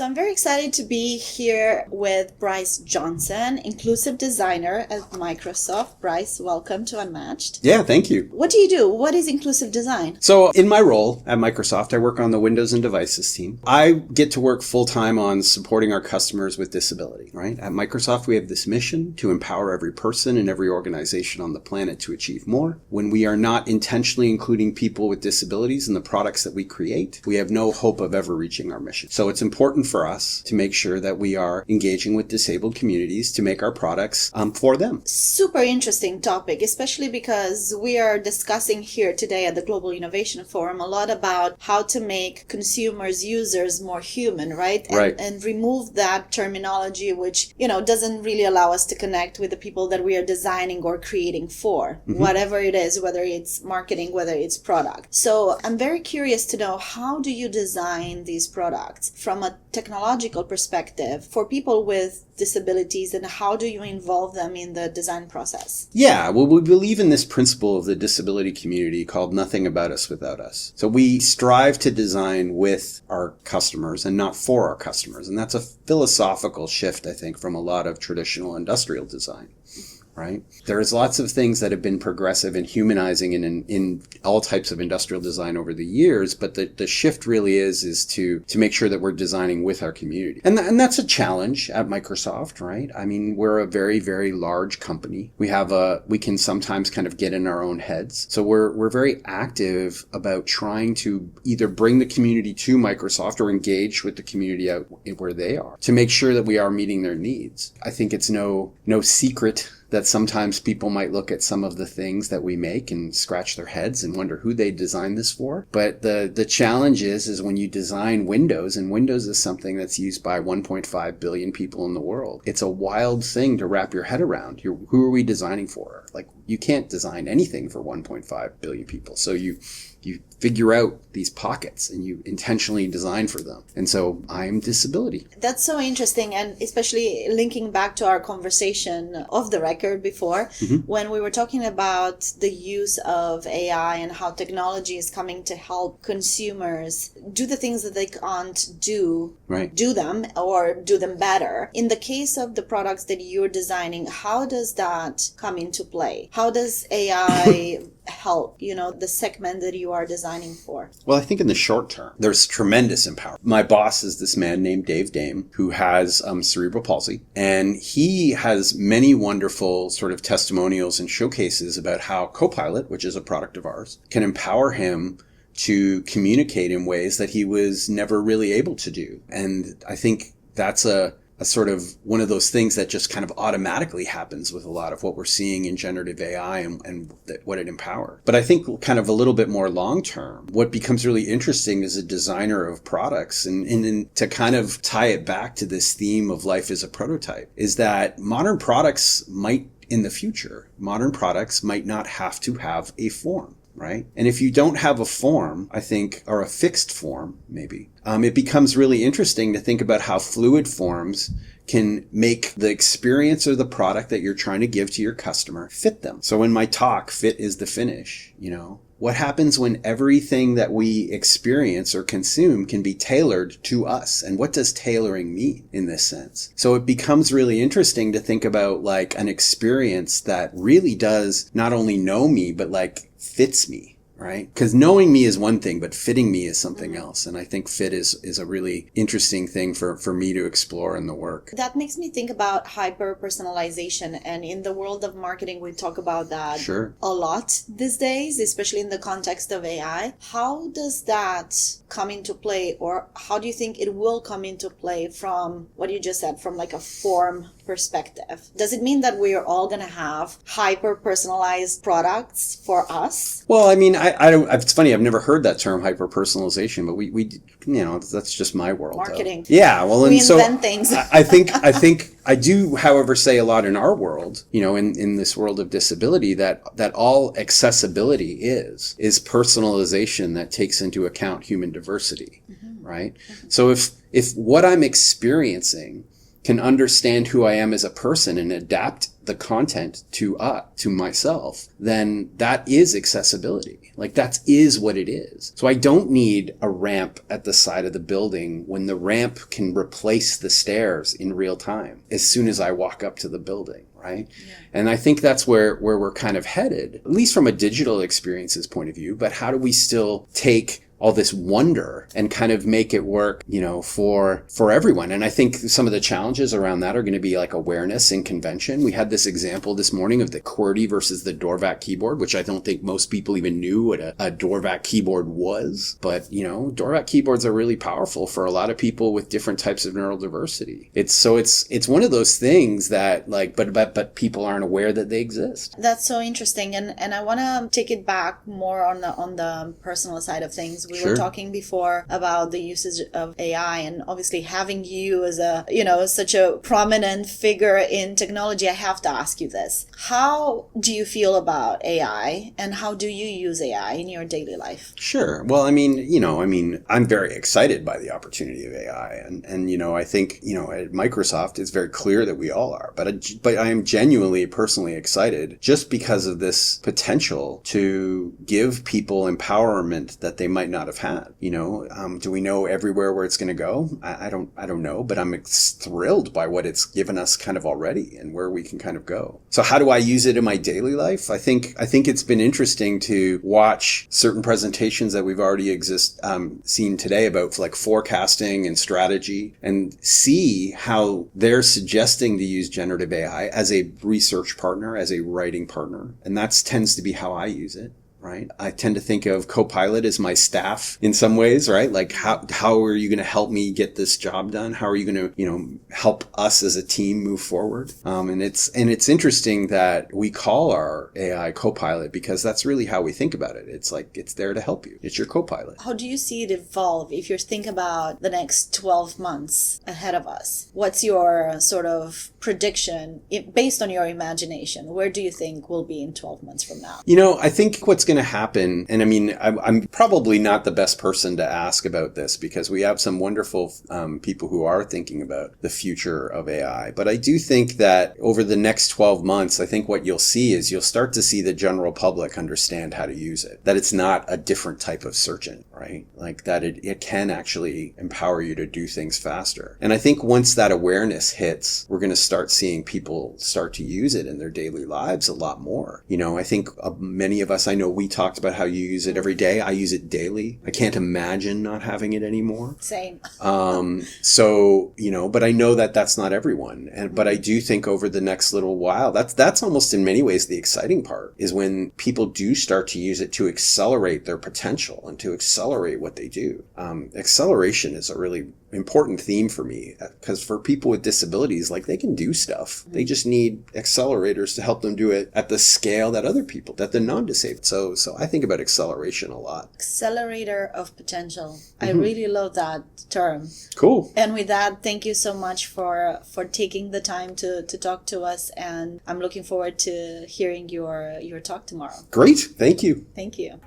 So I'm very excited to be here with Bryce Johnson, inclusive designer at Microsoft. Bryce, welcome to Unmatched. Yeah, thank you. What do you do? What is inclusive design? So in my role at Microsoft, I work on the Windows and Devices team. I get to work full-time on supporting our customers with disability, right? At Microsoft, we have this mission to empower every person and every organization on the planet to achieve more. When we are not intentionally including people with disabilities in the products that we create, we have no hope of ever reaching our mission. So it's important for us to make sure that we are engaging with disabled communities to make our products for them. Super interesting topic, especially because we are discussing here today at the Global Innovation Forum a lot about how to make consumers, users more human, right? Right. And remove that terminology which, doesn't really allow us to connect with the people that we are designing or creating for, whatever it is, whether it's marketing, whether it's product. So I'm very curious to know, how do you design these products from a technological perspective for people with disabilities, and how do you involve them in the design process? Yeah, well, we believe in this principle of the disability community called nothing about us without us. So we strive to design with our customers and not for our customers. And that's a philosophical shift, I think, from a lot of traditional industrial design. Right? There's lots of things that have been progressive and humanizing in all types of industrial design over the years, but the shift really is to make sure that we're designing with our community. And that's a challenge at Microsoft, right? I mean, we're a very, very large company. We can sometimes kind of get in our own heads. So we're very active about trying to either bring the community to Microsoft or engage with the community out where they are to make sure that we are meeting their needs. I think it's no secret that sometimes people might look at some of the things that we make and scratch their heads and wonder who they designed this for. But the challenge is when you design Windows, and Windows is something that's used by 1.5 billion people in the world. It's a wild thing to wrap your head around. Who are we designing for? Like, you can't design anything for 1.5 billion people. So you figure out these pockets and you intentionally design for them. And so I'm disability. That's so interesting. And especially linking back to our conversation off the record before, when we were talking about the use of AI and how technology is coming to help consumers do the things that they can't do, right, do them or do them better. In the case of the products that you're designing, how does that come into play? How does AI help, the segment that you are designing for? Well, I think in the short term, there's tremendous empowerment. My boss is this man named Dave Dame, who has cerebral palsy, and he has many wonderful sort of testimonials and showcases about how Copilot, which is a product of ours, can empower him to communicate in ways that he was never really able to do. And I think that's a sort of one of those things that just kind of automatically happens with a lot of what we're seeing in generative AI and what it empowers. But I think kind of a little bit more long term, what becomes really interesting as a designer of products and to kind of tie it back to this theme of life as a prototype is that modern products might not have to have a form. Right? And if you don't have a form, I think, or a fixed form, maybe, it becomes really interesting to think about how fluid forms can make the experience or the product that you're trying to give to your customer fit them. So in my talk, fit is the finish, What happens when everything that we experience or consume can be tailored to us? And what does tailoring mean in this sense? So it becomes really interesting to think about like an experience that really does not only know me, but like fits me, right? Because knowing me is one thing, but fitting me is something else. And I think fit is a really interesting thing for me to explore in the work. That makes me think about hyper-personalization. And in the world of marketing, we talk about that a lot these days, especially in the context of AI. How does that come into play, or how do you think it will come into play from what you just said, from like a form perspective? Does it mean that we are all going to have hyper-personalized products for us? Well, I mean, I don't. It's funny. I've never heard that term hyper-personalization, but we that's just my world. Marketing. Yeah. Well, we and so invent things. I think I do, however, say a lot in our world, in this world of disability, that all accessibility is personalization that takes into account human diversity, right? So if what I'm experiencing can understand who I am as a person and adapt the content to myself, then that is accessibility. Like that is what it is. So I don't need a ramp at the side of the building when the ramp can replace the stairs in real time as soon as I walk up to the building. Right? Yeah. And I think that's where we're kind of headed, at least from a digital experiences point of view. But how do we still take all this wonder and kind of make it work, for everyone? And I think some of the challenges around that are going to be like awareness and convention. We had this example this morning of the QWERTY versus the Dorvac keyboard, which I don't think most people even knew what a Dorvac keyboard was. But, Dorvac keyboards are really powerful for a lot of people with different types of neurodiversity. It's one of those things that but people aren't aware that they exist. That's so interesting. And I want to take it back more on the personal side of things. We were talking before about the usage of AI, and obviously having you as such a prominent figure in technology, I have to ask you this. How do you feel about AI, and how do you use AI in your daily life? Sure. Well, I'm very excited by the opportunity of AI. And I think, at Microsoft, it's very clear that we all are. But I am genuinely, personally excited just because of this potential to give people empowerment that they might not have had. Do we know everywhere where it's going to go? I don't know, but I'm thrilled by what it's given us kind of already and where we can kind of go. So how do I use it in my daily life? I think it's been interesting to watch certain presentations that we've already seen today about like forecasting and strategy, and see how they're suggesting to use generative AI as a research partner, as a writing partner. And that tends to be how I use it. Right? I tend to think of Copilot as my staff in some ways, right? Like how are you going to help me get this job done? How are you going to, help us as a team move forward? And it's interesting that we call our AI Copilot because that's really how we think about it. It's like, it's there to help you. It's your Copilot. How do you see it evolve if you think about the next 12 months ahead of us? What's your sort of prediction based on your imagination? Where do you think we'll be in 12 months from now? I think what's going to happen, and I'm probably not the best person to ask about this because we have some wonderful people who are thinking about the future of AI. But I do think that over the next 12 months, I think what you'll see is you'll start to see the general public understand how to use it. That it's not a different type of search engine, right? Like that it can actually empower you to do things faster. And I think once that awareness hits, we're going to start seeing people start to use it in their daily lives a lot more. I think many of us, I know we talked about how you use it every day. I use it daily. I can't imagine not having it anymore. Same. But I know that that's not everyone. But I do think over the next little while, that's almost in many ways the exciting part, is when people do start to use it to accelerate their potential and to accelerate what they do. Acceleration is a really important theme for me, because for people with disabilities, like, they can do stuff. They just need accelerators to help them do it at the scale that other people, that the non-disabled. So I think about acceleration a lot. Accelerator of potential. I really love that term. Cool. And with that, thank you so much for taking the time to talk to us, and I'm looking forward to hearing your talk tomorrow. Great. Thank you. Thank you.